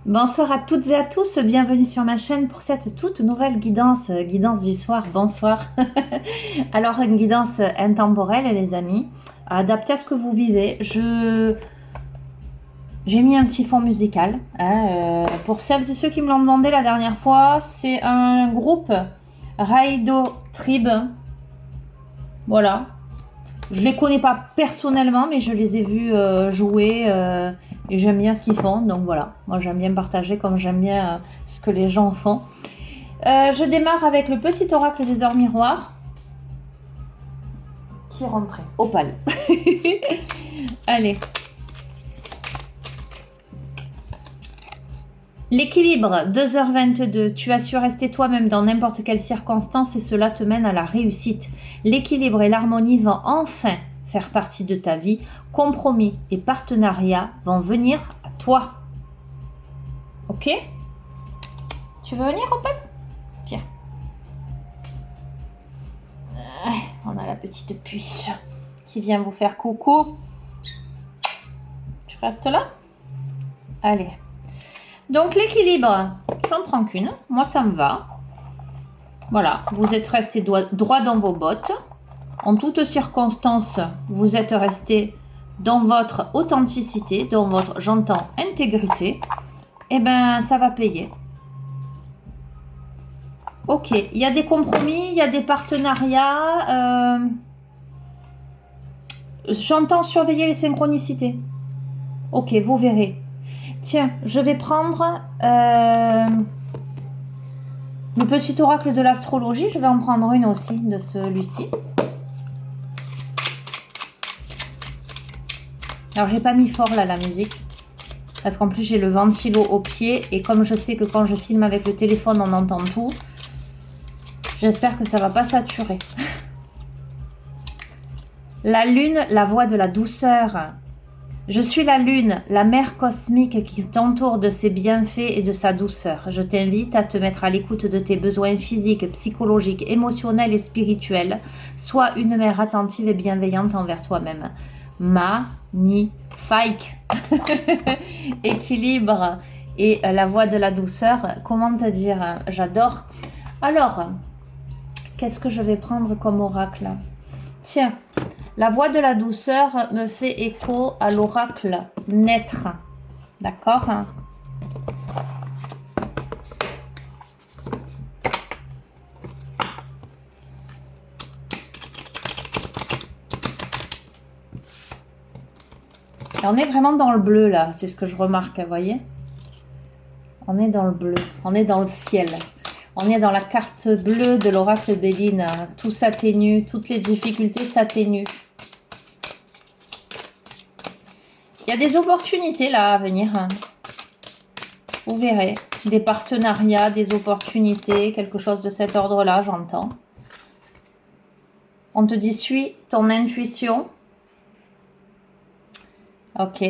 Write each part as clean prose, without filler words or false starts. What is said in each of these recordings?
Bonsoir à toutes et à tous, bienvenue sur ma chaîne pour cette toute nouvelle guidance, guidance du soir, bonsoir. Alors une guidance intemporelle les amis, adaptée à ce que vous vivez. J'ai mis un petit fond musical, hein, pour celles et ceux qui me l'ont demandé la dernière fois, c'est un groupe Raido Tribe, voilà. Je les connais pas personnellement, mais je les ai vus jouer et j'aime bien ce qu'ils font. Donc voilà, moi j'aime bien partager comme j'aime bien ce que les gens font. Je démarre avec le petit oracle des heures miroirs qui est rentré. Opale. Allez. L'équilibre, 2h22. Tu as su rester toi-même dans n'importe quelle circonstance et cela te mène à la réussite. L'équilibre et l'harmonie vont enfin faire partie de ta vie. Compromis et partenariat vont venir à toi. Ok? Tu veux venir, Opal? Viens. On a la petite puce qui vient vous faire coucou. Tu restes là? Allez. Donc l'équilibre, j'en prends qu'une, moi ça me va. Voilà, vous êtes resté droit dans vos bottes. En toutes circonstances, vous êtes resté dans votre authenticité, dans votre, j'entends, intégrité. Eh bien, ça va payer. Ok, il y a des compromis, il y a des partenariats. J'entends surveiller les synchronicités. Ok, vous verrez. Tiens, je vais prendre le petit oracle de l'astrologie. Je vais en prendre une aussi de celui-ci. Alors, j'ai pas mis fort là la musique. Parce qu'en plus, j'ai le ventilo au pied. Et comme je sais que quand je filme avec le téléphone, on entend tout. J'espère que ça va pas saturer. La lune, la voix de la douceur. Je suis la lune, la mère cosmique qui t'entoure de ses bienfaits et de sa douceur. Je t'invite à te mettre à l'écoute de tes besoins physiques, psychologiques, émotionnels et spirituels. Sois une mère attentive et bienveillante envers toi-même. Magnifique. Équilibre et la voix de la douceur. Comment te dire? J'adore. Alors, qu'est-ce que je vais prendre comme oracle? Tiens. La voix de la douceur me fait écho à l'oracle naître. D'accord? Et on est vraiment dans le bleu là, c'est ce que je remarque, vous voyez? On est dans le bleu, on est dans le ciel. On est dans la carte bleue de l'oracle Béline. Tout s'atténue, toutes les difficultés s'atténuent. Il y a des opportunités là à venir. Vous verrez. Des partenariats, des opportunités, quelque chose de cet ordre-là, j'entends. On te dit, suis ton intuition. Ok.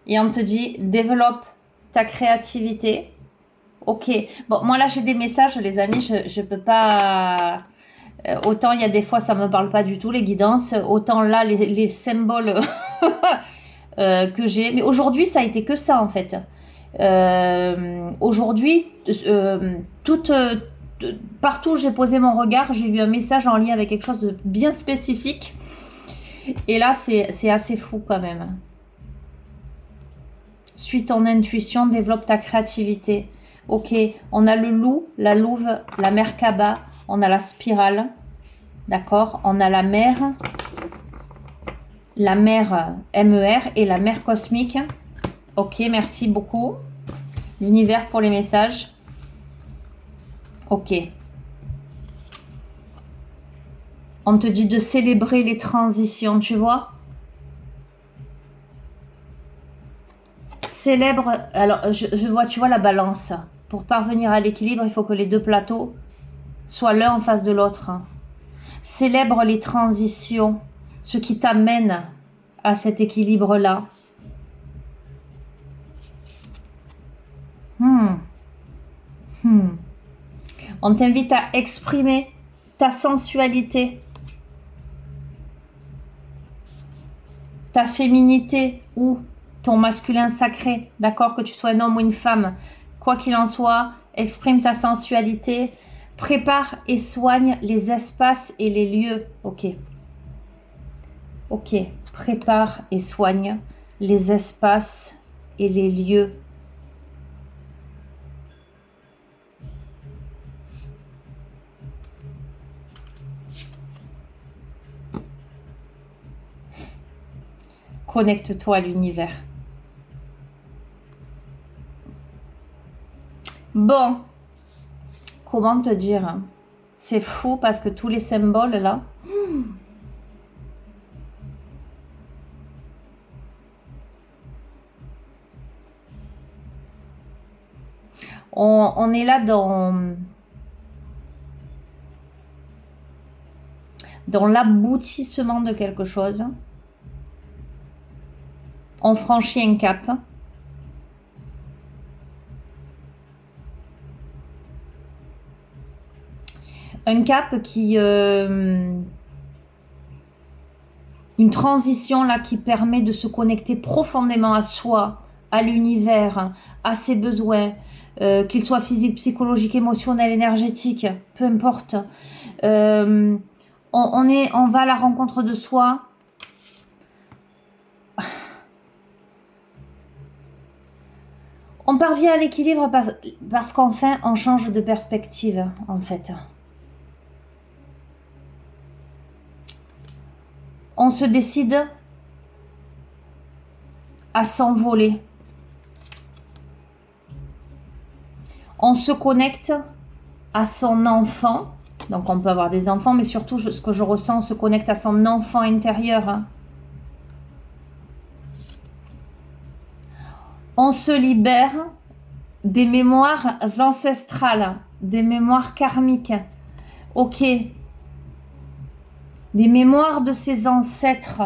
Et on te dit, développe ta créativité. Ok. Bon, moi là, j'ai des messages, les amis, je peux pas... autant il y a des fois, ça me parle pas du tout, les guidances. Autant là, les symboles que j'ai... Mais aujourd'hui, ça a été que ça, en fait. Aujourd'hui, partout où j'ai posé mon regard, j'ai eu un message en lien avec quelque chose de bien spécifique. Et là, c'est assez fou quand même. Suis ton intuition, développe ta créativité. Ok, on a le loup, la louve, la Merkaba, on a la spirale. D'accord? On a la mer MER et la mer cosmique. Ok, merci beaucoup. L'univers pour les messages. Ok. On te dit de célébrer les transitions, tu vois? Célèbre, alors je vois, tu vois la balance. Pour parvenir à l'équilibre, il faut que les deux plateaux soient l'un en face de l'autre. Célèbre les transitions, ce qui t'amène à cet équilibre-là. On t'invite à exprimer ta sensualité, ta féminité ou ton masculin sacré, d'accord? Que tu sois un homme ou une femme, quoi qu'il en soit, exprime ta sensualité, prépare et soigne les espaces et les lieux. Ok. Ok, prépare et soigne les espaces et les lieux. Connecte-toi à l'univers. Bon, comment te dire? C'est fou parce que tous les symboles là, on est là dans l'aboutissement de quelque chose. On franchit un cap. Un cap qui... une transition là qui permet de se connecter profondément à soi, à l'univers, à ses besoins, qu'ils soient physiques, psychologiques, émotionnels, énergétiques, peu importe. On va à la rencontre de soi. On parvient à l'équilibre parce qu'enfin, on change de perspective, en fait. On se décide à s'envoler. On se connecte à son enfant. Donc, on peut avoir des enfants, mais surtout, ce que je ressens, on se connecte à son enfant intérieur. On se libère des mémoires ancestrales, des mémoires karmiques. Ok. Des mémoires de ses ancêtres.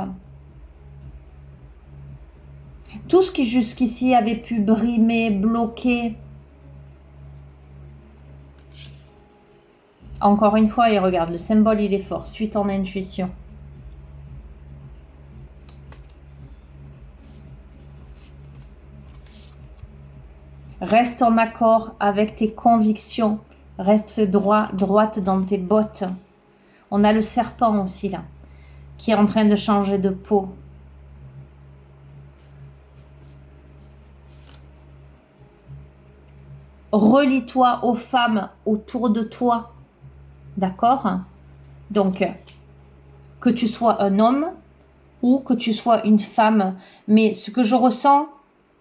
Tout ce qui jusqu'ici avait pu brimer, bloquer. Encore une fois, et regarde, le symbole, il est fort. Suis ton intuition. Reste en accord avec tes convictions. Reste droite dans tes bottes. On a le serpent aussi là, qui est en train de changer de peau. Relie-toi aux femmes autour de toi. D'accord? Donc, que tu sois un homme ou que tu sois une femme. Mais ce que je ressens,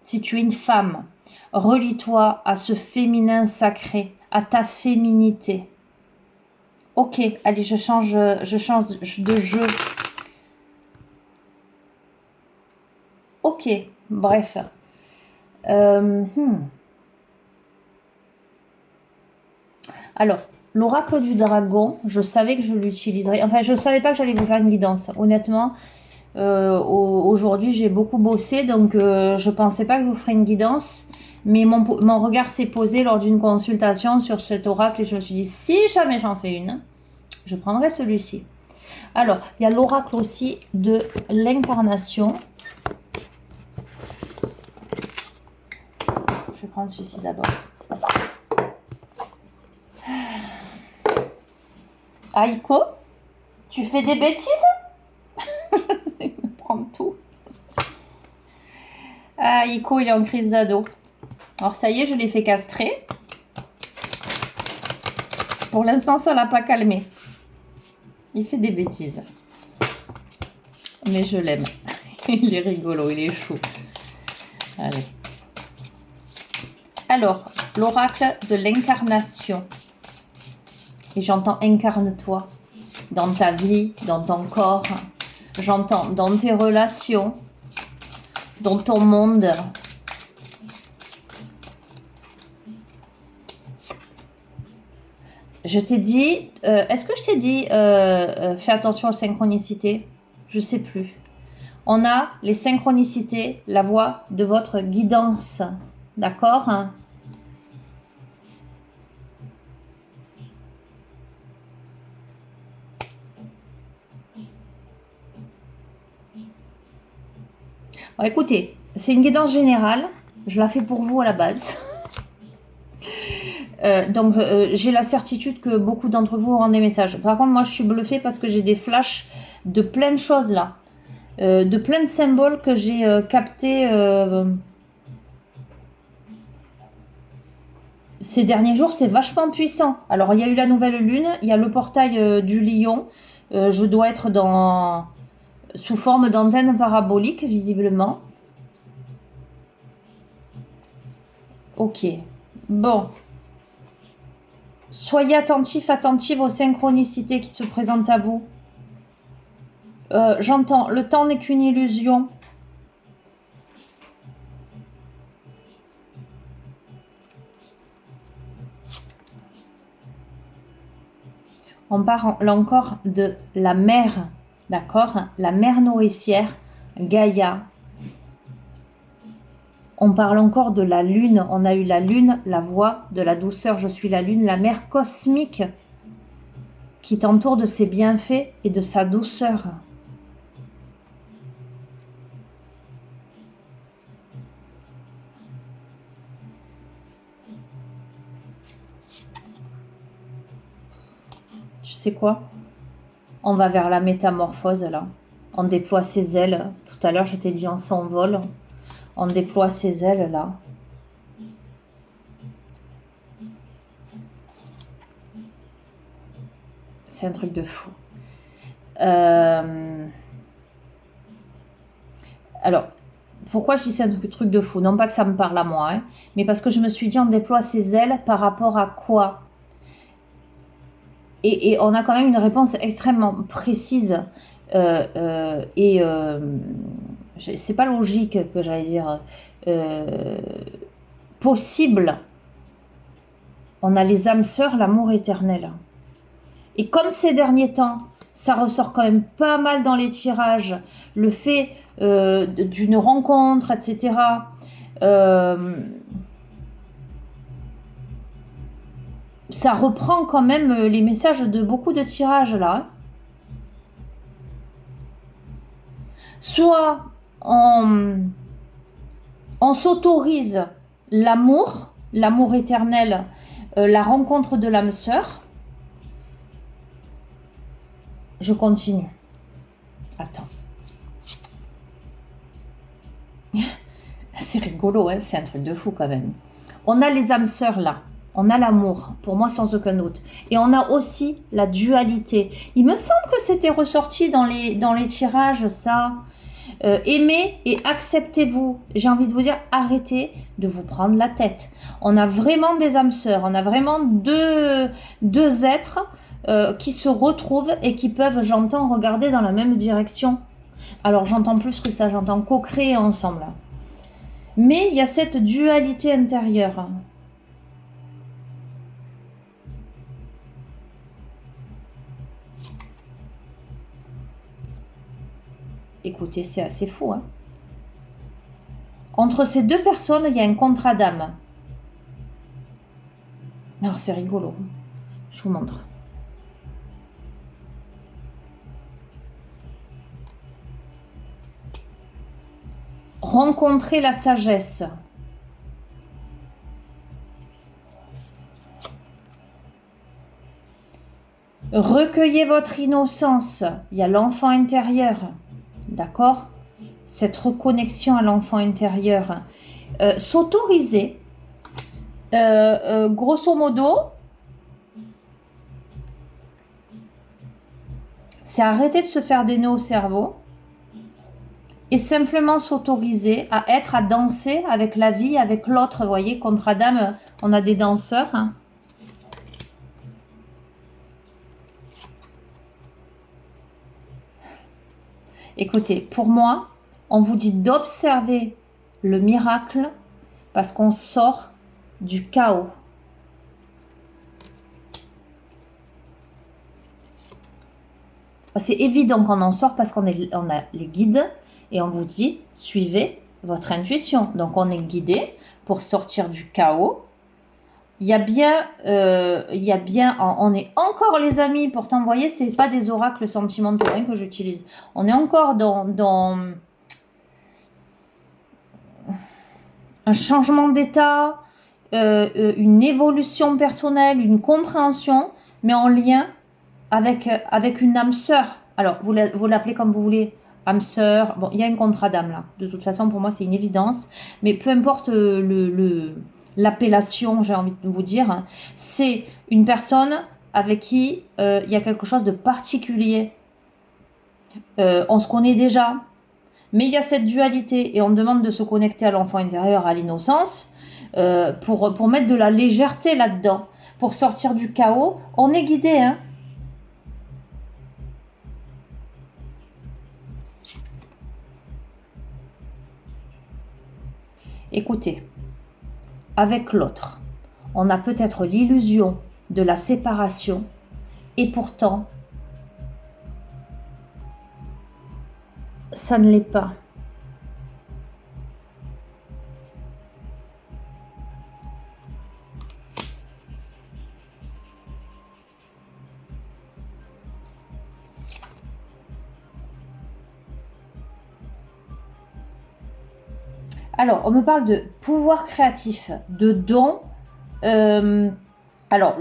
si tu es une femme, relie-toi à ce féminin sacré, à ta féminité. Ok, allez, je change de jeu. Ok, bref. Alors, l'oracle du dragon, je savais que je l'utiliserais. Enfin, je ne savais pas que j'allais vous faire une guidance. Honnêtement, aujourd'hui, j'ai beaucoup bossé, donc je ne pensais pas que je vous ferais une guidance. Mais mon regard s'est posé lors d'une consultation sur cet oracle et je me suis dit, si jamais j'en fais une, je prendrai celui-ci. Alors, il y a l'oracle aussi de l'incarnation. Je vais prendre celui-ci d'abord. Aiko, tu fais des bêtises? Il me prend tout. Aiko, il est en crise d'ado. Alors ça y est, je l'ai fait castrer. Pour l'instant, ça l'a pas calmé. Il fait des bêtises. Mais je l'aime. Il est rigolo, il est chou. Allez. Alors, l'oracle de l'incarnation. Et j'entends incarne-toi dans ta vie, dans ton corps. J'entends dans tes relations, dans ton monde. Je t'ai dit, est-ce que je t'ai dit, fais attention aux synchronicités? Je sais plus. On a les synchronicités, la voix de votre guidance. D'accord? Bon, écoutez, c'est une guidance générale. Je la fais pour vous à la base. Donc, j'ai la certitude que beaucoup d'entre vous auront des messages. Par contre, moi, je suis bluffée parce que j'ai des flashs de plein de choses là. De plein de symboles que j'ai captés ces derniers jours. C'est vachement puissant. Alors, il y a eu la nouvelle lune, il y a le portail du lion. Je dois être sous forme d'antenne parabolique, visiblement. Ok. Bon. Soyez attentifs, attentives aux synchronicités qui se présentent à vous. J'entends, le temps n'est qu'une illusion. On parle encore de la mère, d'accord? La mère nourricière, Gaïa. On parle encore de la lune. On a eu la lune, la voix de la douceur. Je suis la lune, la mère cosmique qui t'entoure de ses bienfaits et de sa douceur. Tu sais quoi? On va vers la métamorphose là. On déploie ses ailes. Tout à l'heure, je t'ai dit on s'envole. On déploie ses ailes là. C'est un truc de fou. Alors, pourquoi je dis c'est un truc de fou? Non pas que ça me parle à moi, hein, mais parce que je me suis dit on déploie ses ailes par rapport à quoi? Et on a quand même une réponse extrêmement précise c'est pas logique que j'allais dire possible. On a les âmes sœurs, l'amour éternel. Et comme ces derniers temps, ça ressort quand même pas mal dans les tirages, le fait d'une rencontre, etc. Ça reprend quand même les messages de beaucoup de tirages là. Soit on s'autorise l'amour éternel, la rencontre de l'âme sœur. Je continue. Attends. C'est rigolo, hein, c'est un truc de fou quand même. On a les âmes sœurs là. On a l'amour, pour moi sans aucun doute. Et on a aussi la dualité. Il me semble que c'était ressorti dans les tirages, ça. Aimez et acceptez-vous. J'ai envie de vous dire, arrêtez de vous prendre la tête. On a vraiment des âmes sœurs. On a vraiment deux êtres qui se retrouvent et qui peuvent, j'entends, regarder dans la même direction. Alors j'entends plus que ça, j'entends co-créer ensemble. Mais il y a cette dualité intérieure. Écoutez, c'est assez fou. Hein. Entre ces deux personnes, il y a un contrat d'âme. Alors, c'est rigolo. Je vous montre. Rencontrer la sagesse. Recueillez votre innocence. Il y a l'enfant intérieur. D'accord? Cette reconnexion à l'enfant intérieur. S'autoriser, grosso modo, c'est arrêter de se faire des nœuds au cerveau et simplement s'autoriser à danser avec la vie, avec l'autre. Vous voyez, contre Adam, on a des danseurs. Hein. Écoutez, pour moi, on vous dit d'observer le miracle parce qu'on sort du chaos. C'est évident qu'on en sort parce qu'on a les guides et on vous dit suivez votre intuition. Donc on est guidé pour sortir du chaos. Il y a bien, on est encore les amis. Pourtant, vous voyez, c'est pas des oracles sentimentaux hein, que j'utilise. On est encore dans un changement d'état, une évolution personnelle, une compréhension, mais en lien avec une âme sœur. Alors, vous l'appelez comme vous voulez, âme sœur. Bon, il y a un contrat d'âme là. De toute façon, pour moi, c'est une évidence. Mais peu importe l'appellation, j'ai envie de vous dire, hein, c'est une personne avec qui il y a quelque chose de particulier. On se connaît déjà, mais il y a cette dualité et on demande de se connecter à l'enfant intérieur, à l'innocence, pour mettre de la légèreté là-dedans, pour sortir du chaos. On est guidé, hein. Écoutez, avec l'autre, on a peut-être l'illusion de la séparation et pourtant, ça ne l'est pas. Alors, on me parle de pouvoir créatif, de dons. Alors,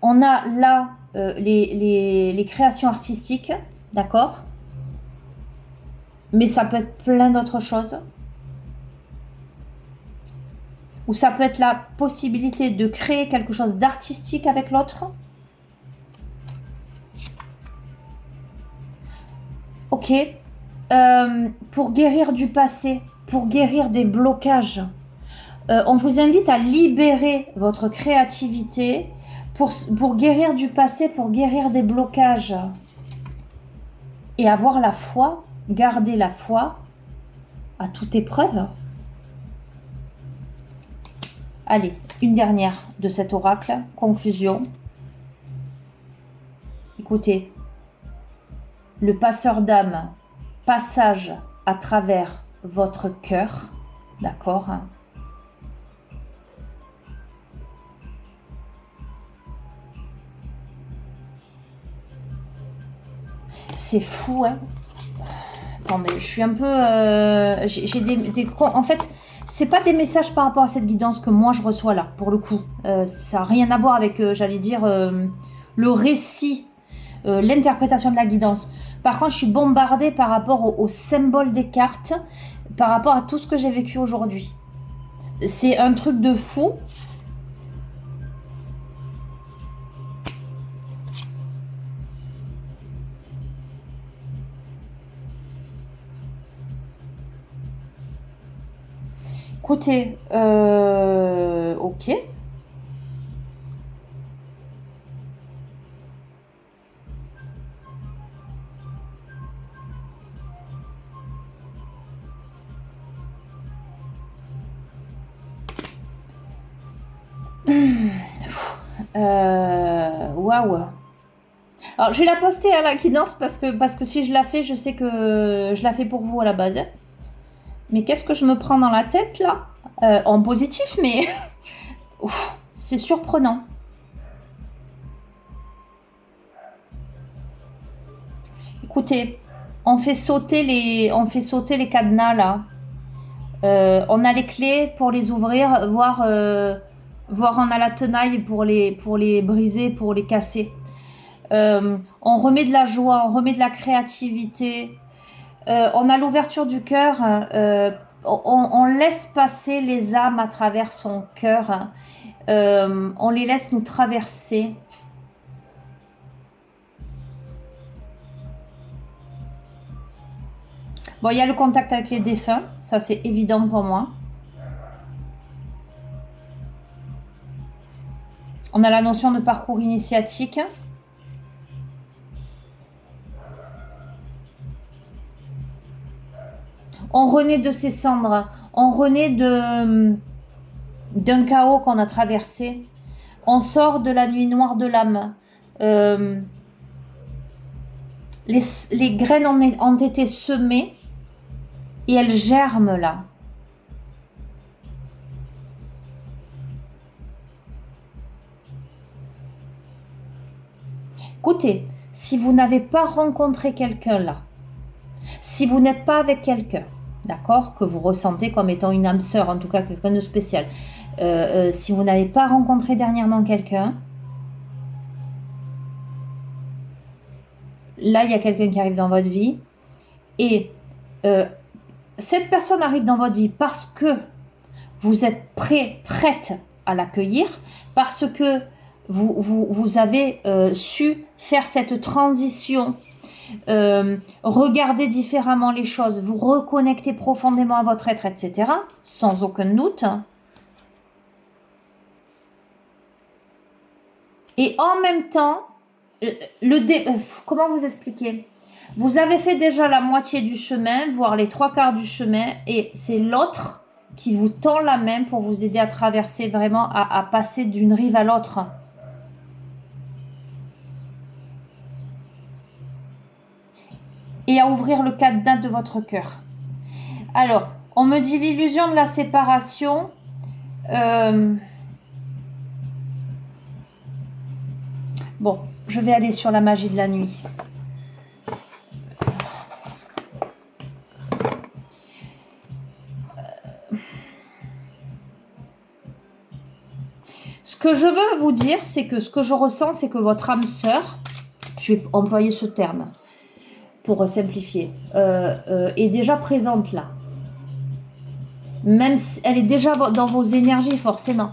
on a là les créations artistiques, d'accord? Mais ça peut être plein d'autres choses. Ou ça peut être la possibilité de créer quelque chose d'artistique avec l'autre. Ok. Pour guérir du passé, pour guérir des blocages, on vous invite à libérer votre créativité pour guérir du passé, pour guérir des blocages. Et avoir la foi, garder la foi à toute épreuve. Allez, une dernière de cet oracle, conclusion. Écoutez, le passeur d'âme, passage à travers votre cœur, d'accord? C'est fou, hein? Attendez, je suis un peu... j'ai en fait, c'est pas des messages par rapport à cette guidance que moi je reçois là, pour le coup. Ça n'a rien à voir avec, j'allais dire, le récit, l'interprétation de la guidance. Par contre, je suis bombardée par rapport au symbole des cartes, par rapport à tout ce que j'ai vécu aujourd'hui. C'est un truc de fou. Écoutez, ok. Waouh. Alors, je vais la poster à la guidance parce que si je la fais, je sais que je la fais pour vous à la base. Mais qu'est-ce que je me prends dans la tête là? En positif, mais c'est surprenant. Écoutez, on fait sauter les cadenas là. On a les clés pour les ouvrir, voir on a la tenaille pour les briser, pour les casser. On remet de la joie, on remet de la créativité. On a l'ouverture du cœur. On laisse passer les âmes à travers son cœur. On les laisse nous traverser. Bon, il y a le contact avec les défunts. Ça, c'est évident pour moi. On a la notion de parcours initiatique. On renaît de ses cendres. On renaît d'un chaos qu'on a traversé. On sort de la nuit noire de l'âme. Les graines ont été semées et elles germent là. Écoutez, si vous n'avez pas rencontré quelqu'un là, si vous n'êtes pas avec quelqu'un, d'accord, que vous ressentez comme étant une âme sœur, en tout cas quelqu'un de spécial. Si vous n'avez pas rencontré dernièrement quelqu'un, là, il y a quelqu'un qui arrive dans votre vie et cette personne arrive dans votre vie parce que vous êtes prête à l'accueillir, parce que vous avez su faire cette transition, regarder différemment les choses, vous reconnecter profondément à votre être, etc., sans aucun doute. Et en même temps, comment vous expliquer? Vous avez fait déjà la moitié du chemin, voire les 3/4 du chemin, et c'est l'autre qui vous tend la main pour vous aider à traverser vraiment, à passer d'une rive à l'autre. Et à ouvrir le cadenas de votre cœur. Alors, on me dit l'illusion de la séparation. Bon, je vais aller sur la magie de la nuit. Ce que je veux vous dire, c'est que ce que je ressens, c'est que votre âme sœur, je vais employer ce terme pour simplifier, est déjà présente là. Même si elle est déjà dans vos énergies, forcément.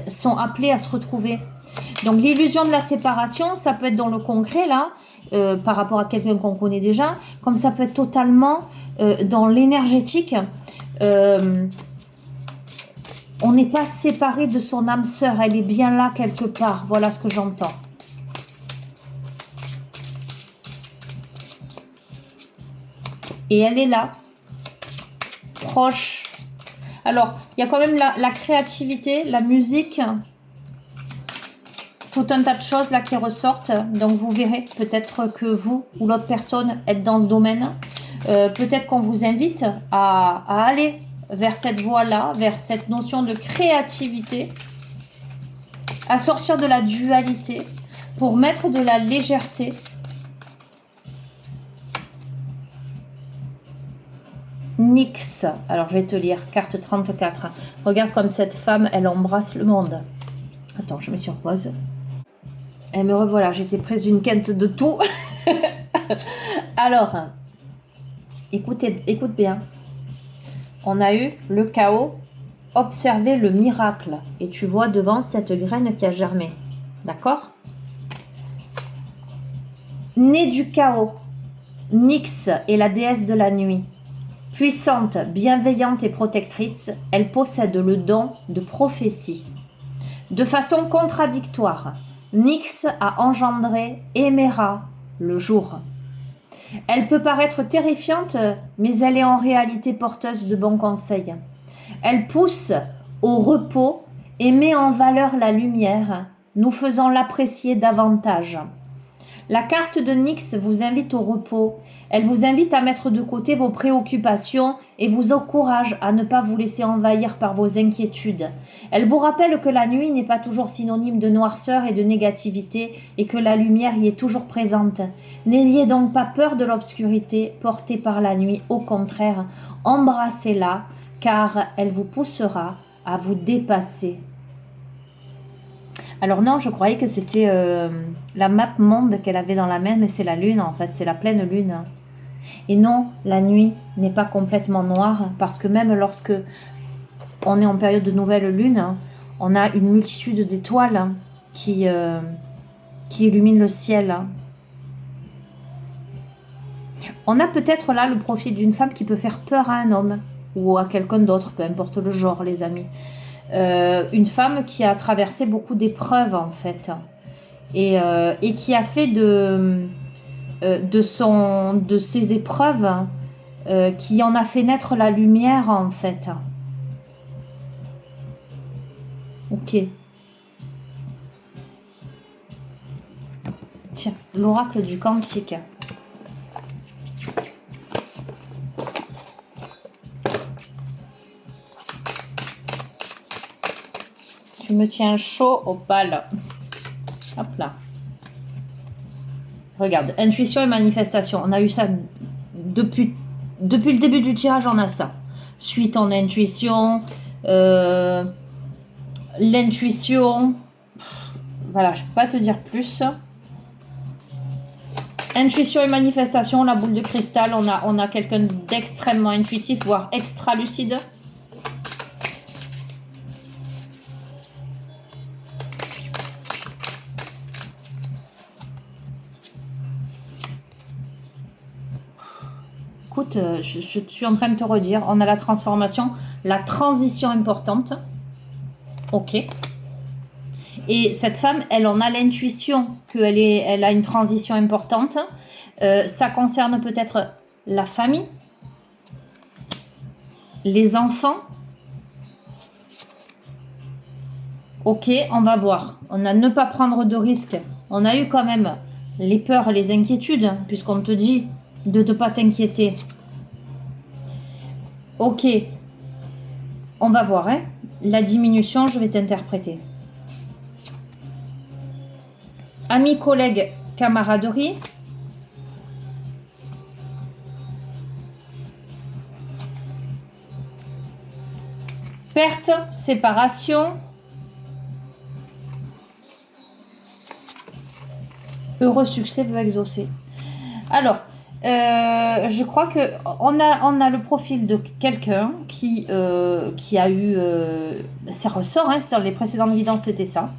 Sont appelées à se retrouver. Donc l'illusion de la séparation, ça peut être dans le concret là, par rapport à quelqu'un qu'on connaît déjà, comme ça peut être totalement dans l'énergétique. On n'est pas séparé de son âme sœur, elle est bien là quelque part. Voilà ce que j'entends. Et elle est là, proche. Alors, il y a quand même la créativité, la musique, tout un tas de choses là qui ressortent. Donc, vous verrez peut-être que vous ou l'autre personne êtes dans ce domaine. Peut-être qu'on vous invite à aller vers cette voie-là, vers cette notion de créativité, à sortir de la dualité pour mettre de la légèreté. Nyx, alors je vais te lire, carte 34. Regarde comme cette femme, elle embrasse le monde. Attends, je mets sur pause. Et me revoilà, j'étais prise d'une quinte de tout. Alors, écoute bien. On a eu le chaos, observer le miracle. Et tu vois devant cette graine qui a germé. D'accord? Née du chaos, Nyx est la déesse de la nuit. Puissante, bienveillante et protectrice, elle possède le don de prophétie. De façon contradictoire, Nyx a engendré Héméra le jour. Elle peut paraître terrifiante, mais elle est en réalité porteuse de bons conseils. Elle pousse au repos et met en valeur la lumière, nous faisant l'apprécier davantage. La carte de Nyx vous invite au repos. Elle vous invite à mettre de côté vos préoccupations et vous encourage à ne pas vous laisser envahir par vos inquiétudes. Elle vous rappelle que la nuit n'est pas toujours synonyme de noirceur et de négativité et que la lumière y est toujours présente. N'ayez donc pas peur de l'obscurité portée par la nuit. Au contraire, embrassez-la car elle vous poussera à vous dépasser. Alors non, je croyais que c'était la map monde qu'elle avait dans la main, mais c'est la lune en fait, c'est la pleine lune. Et non, la nuit n'est pas complètement noire, parce que même lorsque on est en période de nouvelle lune, on a une multitude d'étoiles qui illuminent le ciel. On a peut-être là le profil d'une femme qui peut faire peur à un homme, ou à quelqu'un d'autre, peu importe le genre les amis. Une femme qui a traversé beaucoup d'épreuves en fait et qui a fait de ses épreuves qui en a fait naître la lumière en fait. Ok. Tiens, l'oracle du cantique. Tu me tiens chaud au pal. Hop là. Regarde, intuition et manifestation. On a eu ça depuis le début du tirage, on a ça. Suis ton intuition, l'intuition. Voilà, je peux pas te dire plus. Intuition et manifestation, la boule de cristal, on a quelqu'un d'extrêmement intuitif, voire extra lucide. Écoute, je suis en train de te redire, on a la transformation, la transition importante. Ok. Et cette femme, elle en a l'intuition elle a une transition importante. Ça concerne peut-être la famille, les enfants. Ok, on va voir. On a ne pas prendre de risques. On a eu quand même les peurs, les inquiétudes, puisqu'on te dit de ne pas t'inquiéter. Ok, on va voir. Hein. La diminution, je vais t'interpréter. Amis, collègues, camaraderie. Perte, séparation. Heureux succès veut exaucer. Alors, je crois que on a le profil de quelqu'un qui a eu ses ressorts, hein, sur les précédentes guidances, c'était ça.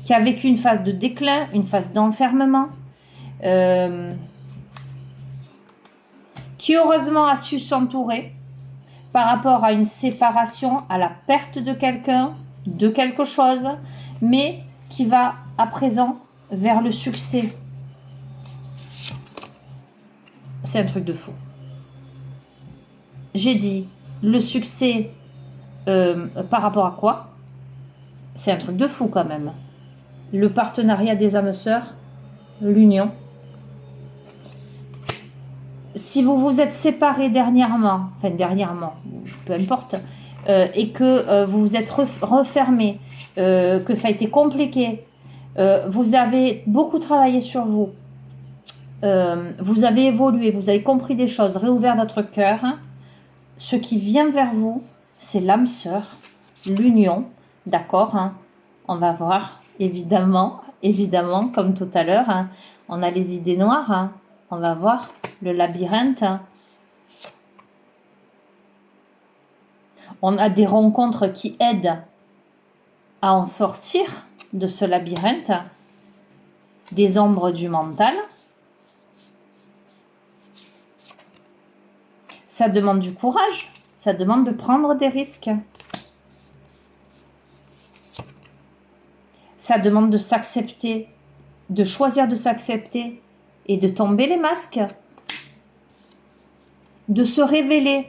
Qui a vécu une phase de déclin, une phase d'enfermement, qui heureusement a su s'entourer par rapport à une séparation, à la perte de quelqu'un, de quelque chose, mais qui va à présent vers le succès. C'est un truc de fou. J'ai dit le succès par rapport à quoi? C'est un truc de fou quand même. Le partenariat des âmes sœurs, l'union. Si vous vous êtes séparés dernièrement, peu importe, et que vous vous êtes refermés, que ça a été compliqué, vous avez beaucoup travaillé sur vous, vous avez évolué, vous avez compris des choses, réouvert votre cœur, hein, ce qui vient vers vous, c'est l'âme sœur, l'union, d'accord, hein, on va voir, évidemment, comme tout à l'heure, hein, on a les idées noires, hein, on va voir le labyrinthe. On a des rencontres qui aident à en sortir de ce labyrinthe, des ombres du mental. Ça demande du courage, ça demande de prendre des risques. Ça demande de s'accepter, de choisir de s'accepter et de tomber les masques, de se révéler.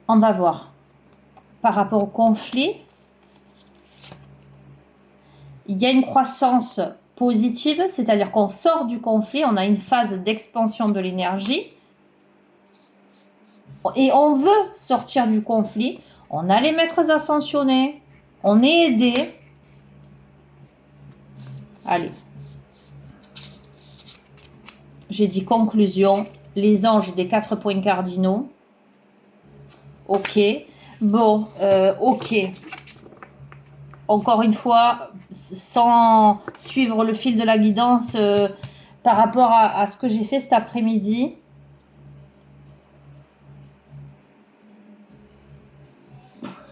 On va voir. Par rapport au conflit, il y a une croissance positive, c'est-à-dire qu'on sort du conflit, on a une phase d'expansion de l'énergie et on veut sortir du conflit. On a les maîtres ascensionnés, on est aidé. Allez. J'ai dit conclusion, les anges des 4 points cardinaux. Ok. Bon, ok. Encore une fois, sans suivre le fil de la guidance par rapport à ce que j'ai fait cet après-midi.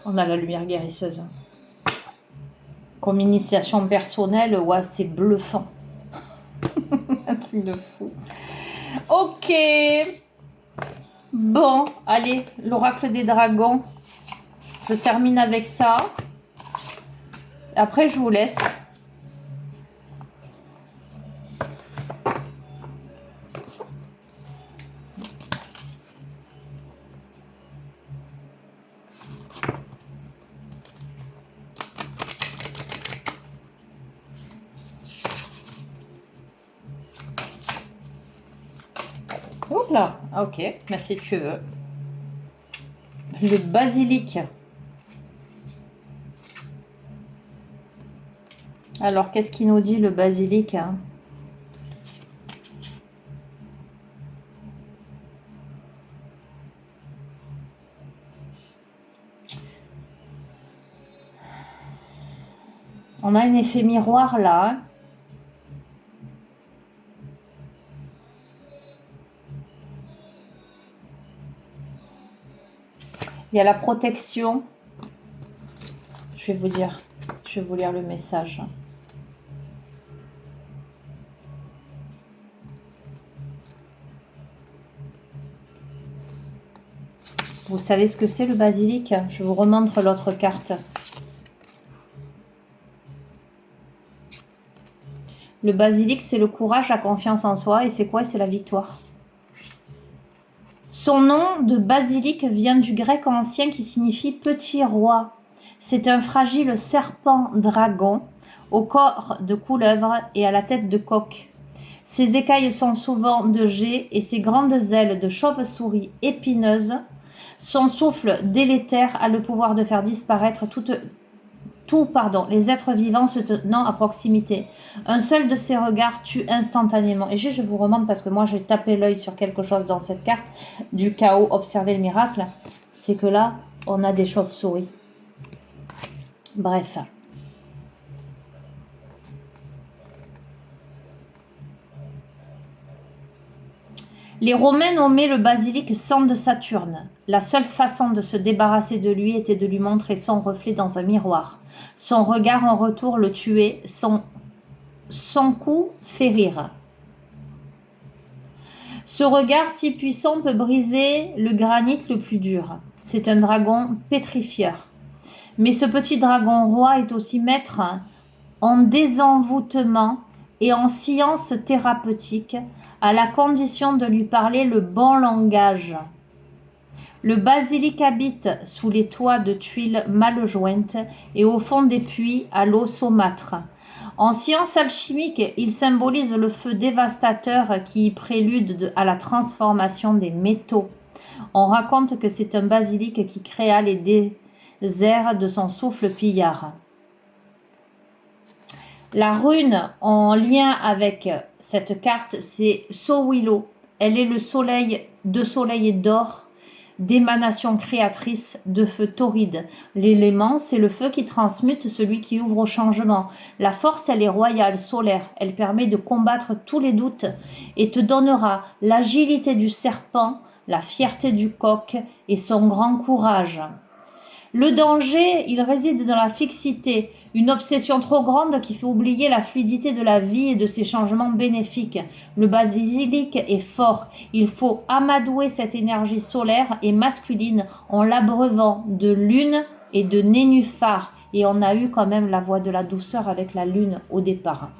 On a la lumière guérisseuse. Comme initiation personnelle, ouais, c'est bluffant. Un truc de fou. Ok. Bon, allez, l'oracle des dragons. Je termine avec ça. Après, je vous laisse. Oups là, ok, mais si tu veux. Le basilic. Alors, qu'est-ce qu'il nous dit le basilic, hein? On a un effet miroir là. Hein. Il y a la protection. Je vais vous dire, je vais vous lire le message. Vous savez ce que c'est le basilic? Je vous remontre l'autre carte. Le basilic, c'est le courage, la confiance en soi. Et c'est quoi? C'est la victoire. Son nom de basilic vient du grec ancien qui signifie petit roi. C'est un fragile serpent dragon au corps de couleuvre et à la tête de coq. Ses écailles sont souvent de jet et ses grandes ailes de chauve-souris épineuses. Son souffle délétère a le pouvoir de faire disparaître les êtres vivants se tenant à proximité. Un seul de ses regards tue instantanément. Et je vous remonte parce que moi j'ai tapé l'œil sur quelque chose dans cette carte du chaos, observer le miracle. C'est que là, on a des chauves-souris. Bref. Les Romains nommaient le basilic sang de Saturne. La seule façon de se débarrasser de lui était de lui montrer son reflet dans un miroir. Son regard en retour le tuait, son coup fait rire. Ce regard si puissant peut briser le granit le plus dur. C'est un dragon pétrifieur. Mais ce petit dragon roi est aussi maître en désenvoûtement et en science thérapeutique, à la condition de lui parler le bon langage. Le basilic habite sous les toits de tuiles mal jointes et au fond des puits à l'eau saumâtre. En science alchimique, il symbolise le feu dévastateur qui prélude à la transformation des métaux. On raconte que c'est un basilic qui créa les déserts de son souffle pillard. La rune en lien avec cette carte, c'est Sowilo. Elle est le soleil de soleil et d'or, d'émanation créatrice de feu torride. L'élément, c'est le feu qui transmute, celui qui ouvre au changement. La force, elle est royale, solaire. Elle permet de combattre tous les doutes et te donnera l'agilité du serpent, la fierté du coq et son grand courage. Le danger, il réside dans la fixité, une obsession trop grande qui fait oublier la fluidité de la vie et de ses changements bénéfiques. Le basilic est fort, il faut amadouer cette énergie solaire et masculine en l'abreuvant de lune et de nénuphar. Et on a eu quand même la voix de la douceur avec la lune au départ.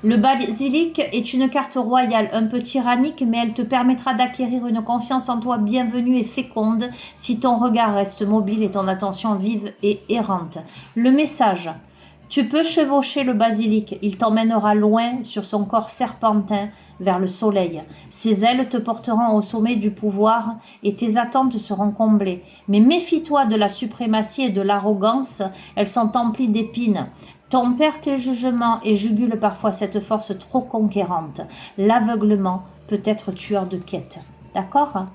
Le basilic est une carte royale, un peu tyrannique, mais elle te permettra d'acquérir une confiance en toi bienvenue et féconde si ton regard reste mobile et ton attention vive et errante. Le message: tu peux chevaucher le basilic, il t'emmènera loin sur son corps serpentin vers le soleil. Ses ailes te porteront au sommet du pouvoir et tes attentes seront comblées. Mais méfie-toi de la suprématie et de l'arrogance, elles sont emplies d'épines. Tempère tes jugements et jugule parfois cette force trop conquérante. L'aveuglement peut être tueur de quête. D'accord?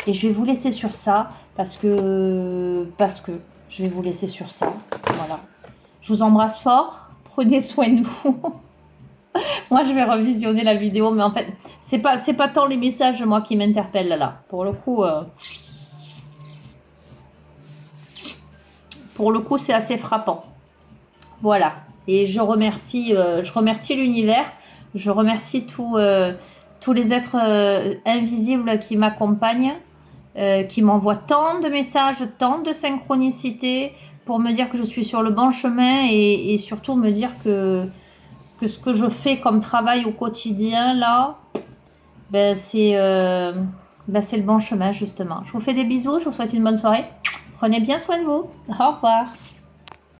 Et je vais vous laisser sur ça parce que je vais vous laisser sur ça. Voilà. Je vous embrasse fort. Prenez soin de vous. Moi, je vais revisionner la vidéo, mais en fait, c'est pas tant les messages moi qui m'interpellent là. Pour le coup, c'est assez frappant. Voilà. Et je remercie l'univers. Je remercie tous les êtres invisibles qui m'accompagnent, qui m'envoient tant de messages, tant de synchronicité pour me dire que je suis sur le bon chemin et surtout me dire que ce que je fais comme travail au quotidien là, c'est le bon chemin justement. Je vous fais des bisous, je vous souhaite une bonne soirée. Prenez bien soin de vous. Au revoir.